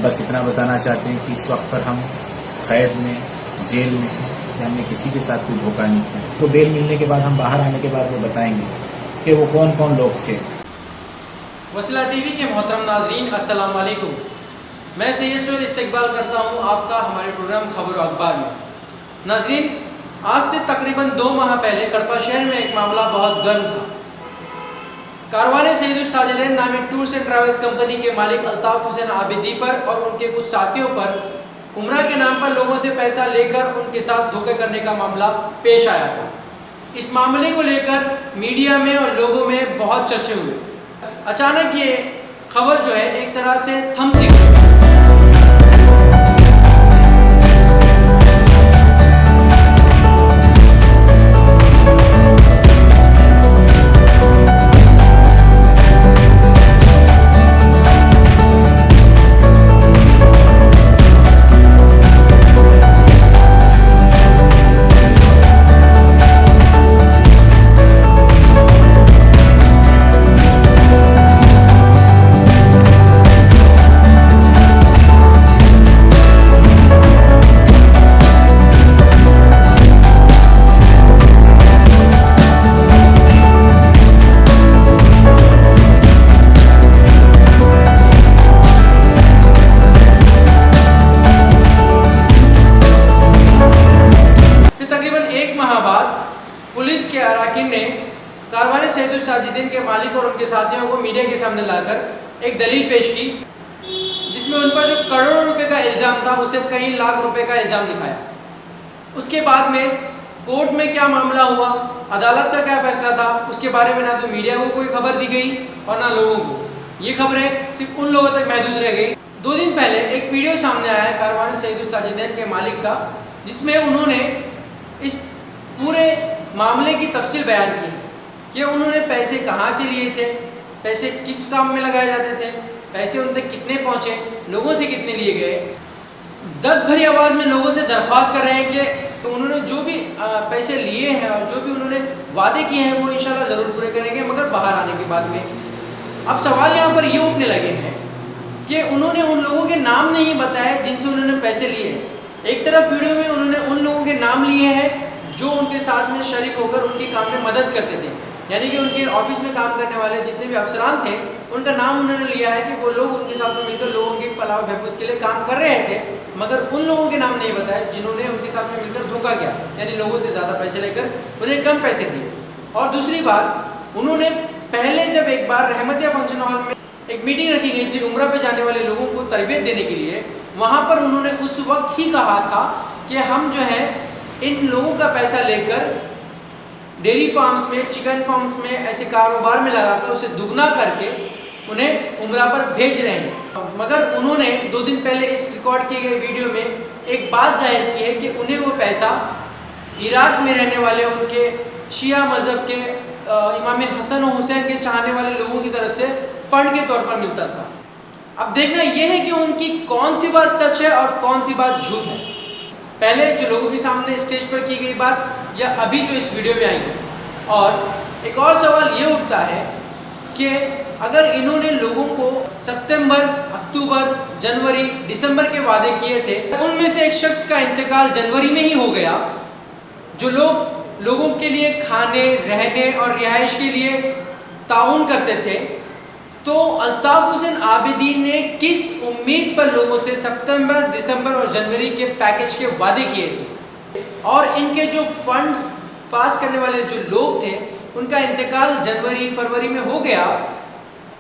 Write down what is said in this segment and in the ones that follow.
بس اتنا بتانا چاہتے ہیں کہ اس وقت پر ہم قید میں جیل میں ہیں کہ ہم نے کسی کے ساتھ کوئی دھوکہ نہیں کیا. تو بیل ملنے کے بعد ہم باہر آنے کے بعد وہ بتائیں گے کہ وہ کون کون لوگ تھے. وصلہ ٹی وی کے محترم ناظرین السلام علیکم. میں سید سہیل استقبال کرتا ہوں آپ کا ہمارے پروگرام خبر و اخبار میں. ناظرین، آج سے تقریباً 2 ماہ پہلے کڑپا شہر میں ایک معاملہ بہت گرم تھا. کاروان سید الساجدین نامی ٹورز اینڈ ٹریولز کمپنی کے مالک الطاف حسین عابدی پر اور ان کے کچھ ساتھیوں پر عمرہ کے نام پر لوگوں سے پیسہ لے کر ان کے ساتھ دھوکے کرنے کا معاملہ پیش آیا تھا. اس معاملے کو لے کر میڈیا میں اور لوگوں میں بہت چرچے ہوئے. اچانک یہ خبر جو ہے ایک طرح سے تھم سی گئی. پولیس کے اراکین نے کاروان سید الساجدین کے مالک اور ان کے ساتھیوں کو میڈیا کے سامنے لا کر ایک دلیل پیش کی جس میں ان پر جو کروڑوں روپے کا الزام تھا اسے کئی لاکھ روپے کا الزام دکھایا. اس کے بعد میں کورٹ میں کیا معاملہ ہوا، عدالت کا کیا فیصلہ تھا، اس کے بارے میں نہ تو میڈیا کو کوئی خبر دی گئی اور نہ لوگوں کو. یہ خبریں صرف ان لوگوں تک محدود رہ گئی. 2 دن پہلے ایک ویڈیو سامنے آیا ہے کاروان سید الساجدین کے مالک کا، جس میں انہوں نے اس پورے معاملے کی تفصیل بیان کی کہ انہوں نے پیسے کہاں سے لیے تھے، پیسے کس کام میں لگائے جاتے تھے، پیسے ان تک کتنے پہنچے، لوگوں سے کتنے لیے گئے. درد بھری آواز میں لوگوں سے درخواست کر رہے ہیں کہ انہوں نے جو بھی پیسے لیے ہیں اور جو بھی انہوں نے وعدے کیے ہیں وہ انشاءاللہ ضرور پورے کریں گے، مگر باہر آنے کے بعد میں. اب سوال یہاں پر یہ اٹھنے لگے ہیں کہ انہوں نے ان لوگوں کے نام نہیں بتائے جن سے انہوں نے پیسے لیے ہیں. ایک طرف ویڈیو میں انہوں نے ان لوگوں کے نام لیے ہیں جو ان کے ساتھ میں شریک ہو کر ان کے کام میں مدد کرتے تھے، یعنی کہ ان کے آفس میں کام کرنے والے جتنے بھی افسران تھے ان کا نام انہوں نے لیا ہے کہ وہ لوگ ان کے ساتھ میں مل کر لوگوں کی فلاح و بہبود کے لیے کام کر رہے تھے، مگر ان لوگوں کے نام نہیں بتائے جنہوں نے ان کے ساتھ میں مل کر دھوکہ کیا، یعنی لوگوں سے زیادہ پیسے لے کر انہیں کم پیسے دیے. اور دوسری بات، انہوں نے پہلے جب ایک بار رحمتیہ فنکشن ہال میں ایک میٹنگ رکھی گئی تھی عمرہ پہ جانے والے لوگوں کو تربیت دینے کے لیے، وہاں پر انہوں نے اس وقت ہی کہا تھا کہ ہم جو ہے ان لوگوں کا پیسہ لے کر ڈیری فارمز میں، چکن فارمز میں، ایسے کاروبار میں لگا کر اسے دگنا کر کے انہیں عمرہ پر بھیج رہے ہیں. مگر انہوں نے 2 دن پہلے اس ریکارڈ کیے گئے ویڈیو میں ایک بات ظاہر کی ہے کہ انہیں وہ پیسہ عراق میں رہنے والے ان کے شیعہ مذہب کے امام حسن و حسین کے چاہنے والے لوگوں کی طرف سے فنڈ کے طور پر ملتا تھا. اب دیکھنا یہ ہے کہ ان کی کون سی بات سچ ہے اور کون سی بات جھوٹ ہے، پہلے جو لوگوں کے سامنے اسٹیج پر کی گئی بات یا ابھی جو اس ویڈیو میں آئی ہے. اور ایک اور سوال یہ اٹھتا ہے کہ اگر انہوں نے لوگوں کو ستمبر، اکتوبر، جنوری، دسمبر کے وعدے کیے تھے، ان میں سے ایک شخص کا انتقال جنوری میں ہی ہو گیا، جو لوگوں کے لیے کھانے، رہنے اور رہائش کے لیے تعاون کرتے تھے، تو الطاف حسین عابدی نے کس امید پر لوگوں سے ستمبر، دسمبر اور جنوری کے پیکج کے وعدے کیے تھے، اور ان کے جو فنڈز پاس کرنے والے جو لوگ تھے ان کا انتقال جنوری، فروری میں ہو گیا،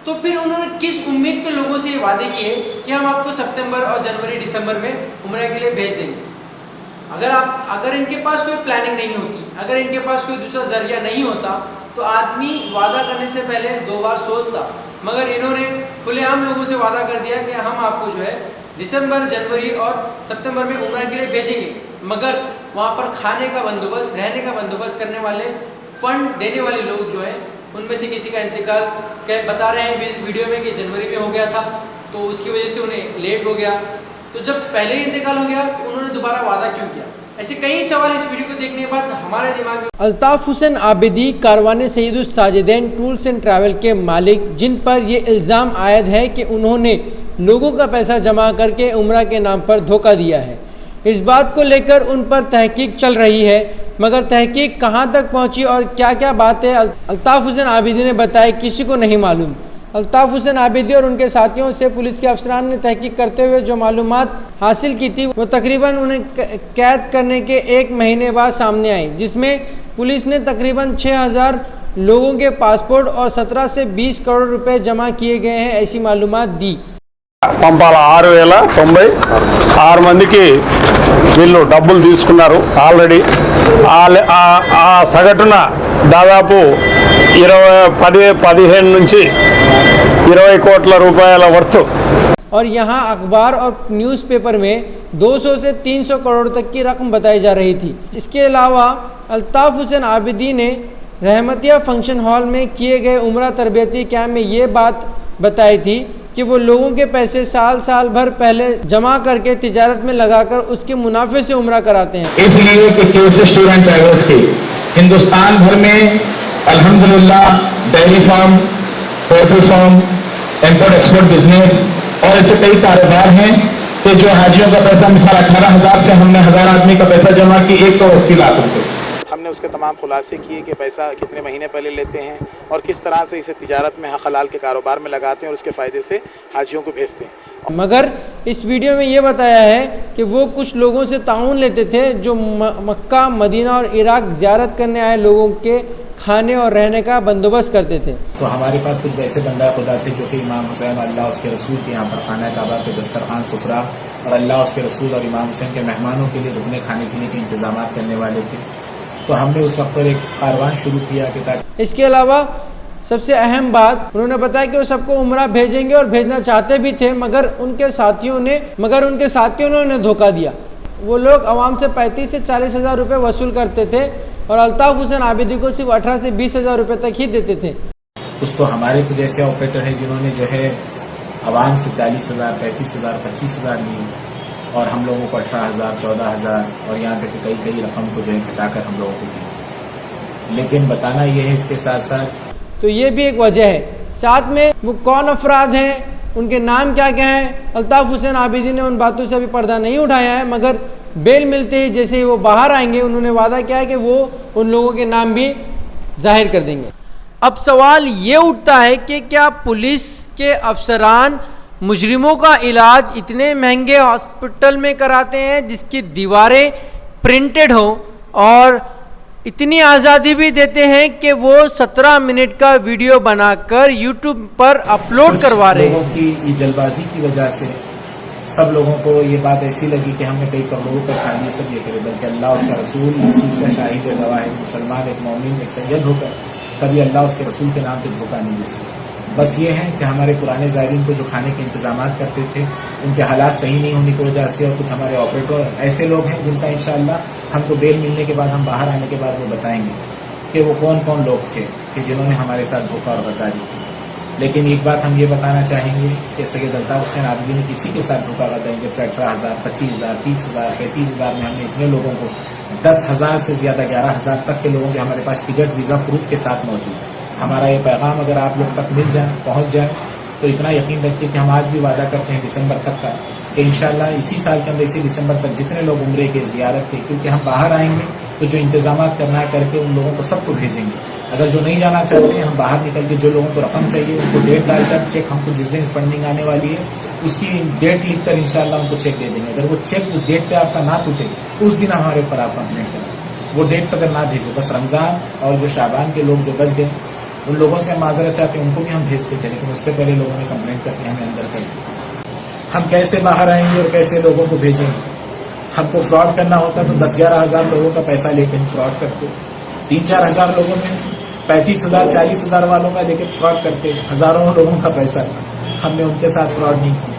تو پھر انہوں نے کس امید پہ لوگوں سے یہ وعدے کیے کہ ہم آپ کو ستمبر اور جنوری، دسمبر میں عمرہ کے لیے بھیج دیں گے. اگر ان کے پاس کوئی پلاننگ نہیں ہوتی، اگر ان کے پاس کوئی دوسرا ذریعہ نہیں ہوتا تو آدمی وعدہ کرنے سے پہلے 2 بار سوچتا، مگر انہوں نے کھلے عام لوگوں سے وعدہ کر دیا کہ ہم آپ کو جو ہے دسمبر، جنوری اور ستمبر میں عمرہ کے لیے بھیجیں گے، مگر وہاں پر کھانے کا بندوبست، رہنے کا بندوبست کرنے والے، فنڈ دینے والے لوگ جو ہیں ان میں سے کسی کا انتقال بتا رہے ہیں ویڈیو میں کہ جنوری میں ہو گیا تھا، تو اس کی وجہ سے انہیں لیٹ ہو گیا. تو جب پہلے ہی انتقال ہو گیا تو انہوں نے دوبارہ وعدہ کیوں کیا؟ ایسے کئی سوال اس ویڈیو کو دیکھنے کے بعد ہمارے دماغ میں. Altaf Hussain Abidi Karwan Syed Alsajidin tours and travel کے مالک، جن پر یہ الزام عائد ہے کہ انہوں نے लोगों का पैसा जमा करके उम्रा के नाम पर धोखा दिया है। इस बात को लेकर उन पर तहकीक चल रही है, मगर तहकीक कहां तक पहुंची और क्या क्या बातें अल्ताफ़ हुसैन आबिदी ने बताई किसी को नहीं मालूम। अल्ताफ़ हुसैन आबिदी और उनके साथियों से पुलिस के अफसरान ने तहकीक करते हुए जो मालूमात हासिल की थी वो तकरीबन उन्हें कैद करने के 1 महीने बाद सामने आई, जिसमें पुलिस ने तकरीबन 6000 लोगों के पासपोर्ट और 17 से 20 करोड़ रुपए जमा किए गए हैं, ऐसी मालूमात दी। పంపాల 6096 మందికి వీళ్ళు డబ్బులు తీసుకున్నారు ఆల్రెడీ. ఆ సగటున దాదాపు 15 నుంచి 20 కోట్ల రూపాయల వర్త్. और यहाँ अखबार और न्यूज़पेपर में 200 से 300 करोड़ तक की रकम बताई जा रही थी। इसके अलावा अल्ताफ़ हुसैन आबिदी ने रहमतिया फंक्शन हॉल में किए गए उम्रा तरबियती कैंप में ये बात बताई थी कि वो लोगों के पैसे साल भर पहले जमा करके तिजारत में लगाकर उसके मुनाफे से उम्रा कराते हैं। इसलिए कि कैसे स्टूडेंट ट्रैवल्स की हिंदुस्तान भर में अल्हम्दुलिल्लाह dairy farm, poultry farm, import export business और ऐसे कई कारोबार हैं कि जो हाजियों का पैसा मिसाल 18,000 से हमने 1000 आदमी का पैसा जमा की 1,80,00,000 रुपये। हमने उसके तमाम खुलासे किए कि पैसा कितने महीने पहले लेते हैं और किस तरह से इसे तिजारत में हक हलाल के कारोबार में लगाते हैं और उसके फ़ायदे से हाजियों को भेजते हैं। मगर इस वीडियो में ये बताया है कि वो कुछ लोगों से ताउन लेते थे जो मक्का, मदीना और इराक ज़ियारत करने आए लोगों के खाने और रहने का बंदोबस्त करते थे। तो हमारे पास कुछ वैसे बंदा खुदा थे जो कि इमाम हुसैन अल्लाह उसके रसूल के यहाँ पर खाना काबा के दस्तरखान सुफरा और अल्लाह उसके रसूल और इमाम हुसैन के मेहमानों के लिए रुकने खाने पीने के इंतजाम करने वाले थे। तो हमने उस वक्त पर एक कारवान शुरू किया कि ताकि इसके अलावा सबसे अहम बात उन्होंने बताया कि वो सबको उम्रा भेजेंगे और भेजना चाहते भी थे, मगर उनके साथियों ने उन्हें धोखा दिया। वो लोग आवाम से 35 से 40 हज़ार रुपये वसूल करते थे और अल्ताफ़ हुसैन आबिदी को सिर्फ 18 से 20 हज़ार रुपये तक ही देते थे। कुछ तो हमारे तो जैसे ऑपरेटर हैं जिन्होंने जो है आवाम से 40,000, 35,000, 25,000 लिए और हम लोगों को 18,000, 14,000 और यहाँ तक कि कई रकम को जो है घटाकर हम लोगों को दी। लेकिन बताना यह है इसके साथ साथ तो ये भी एक वजह है। साथ में वो कौन अफराद हैं, उनके नाम क्या क्या हैं, अल्ताफ़ हुसैन आबिदी ने उन बातों से अभी पर्दा नहीं उठाया है, मगर बेल मिलते ही जैसे ही वो बाहर आएंगे उन्होंने वादा किया है कि वो उन लोगों के नाम भी जाहिर कर देंगे। अब सवाल ये उठता है कि क्या पुलिस के अफसरान मुजरिमों का इलाज इतने महंगे हॉस्पिटल में कराते हैं जिसकी दीवारें प्रिंटेड हो और इतनी आज़ादी भी देते हैं कि वो 17 मिनट का वीडियो बनाकर यूट्यूब पर अपलोड करवा रहे हैं। लोगों की ये जल्दबाजी की वजह से सब लोगों को ये बात ऐसी लगी कि हमने कई करोड़ों पर खा लिए, सब ये करे, बल्कि अल्लाह उसका रसूल इस चीज़ का शाहिद गवाह है। मुसलमान एक मोमिन एक सैयद होकर कभी अल्लाह उसके रसूल के नाम पे धोखा नहीं दे सकता। बस ये है कि हमारे पुराने ज़ायरीन को जो खाने के इंतजाम करते थे उनके हालात सही नहीं होने की वजह से और कुछ हमारे ऑपरेटर ऐसे लोग हैं जिनका इंशाअल्लाह हमको बेल मिलने के बाद, हम बाहर आने के बाद वो बताएंगे कि वो कौन कौन लोग थे कि जिन्होंने हमारे साथ धोखा और गद्दारी की। लेकिन एक बात हम ये बताना चाहेंगे कि सैयद अल्ताफ़ हुसैन आबिदी ने किसी के साथ धोखा गद्दारी, जबकि 18,000, 25,000, 30,000, 35,000 में हमने इतने लोगों को 10,000 से ज़्यादा 11,000 तक के लोगों के हमारे पास टिकट वीज़ा प्रूफ के साथ मौजूद है। हमारा ये पैगाम अगर आप लोग तक मिल जाए, पहुँच जाए, तो इतना यकीन रखिए कि हम आज भी वादा करते हैं दिसंबर तक का कि इंशाअल्लाह इसी साल के अंदर, इसी दिसंबर तक जितने लोग उम्रे के ज़ियारत के, क्योंकि हम बाहर आएंगे तो जो इंतजाम करना है करके उन लोगों को सबको भेजेंगे। अगर जो नहीं जाना चाहते हैं हम बाहर निकल के जो लोगों को रकम चाहिए उनको डेट डालकर चेक, हमको जिस दिन फंडिंग आने वाली है उसकी डेट लिखकर इंशाअल्लाह उनको चेक दे देंगे। अगर वो चेक उस डेट पे आपका ना टूटे उस दिन हमारे ऊपर आप कंप्लेंट करें। वो डेट पर अगर ना भेजे, बस रमज़ान और जो शाबान के लोग जो बच गए उन लोगों से हम माजरत चाहते हैं, उनको भी हम भेजते थे, लेकिन उससे पहले लोगों ने कंप्लेंट करके हमें अंदर कर दिया। हम कैसे बाहर आएंगे और कैसे लोगों को भेजेंगे? हमको फ्रॉड करना होता तो 10-11 हज़ार लोगों का पैसा लेके हम फ्रॉड करते, 3-4 हज़ार लोगों में 35,000, 40,000 वालों का लेके फ्रॉड करते, हज़ारों लोगों का पैसा था। हमने उनके साथ फ्रॉड नहीं किया।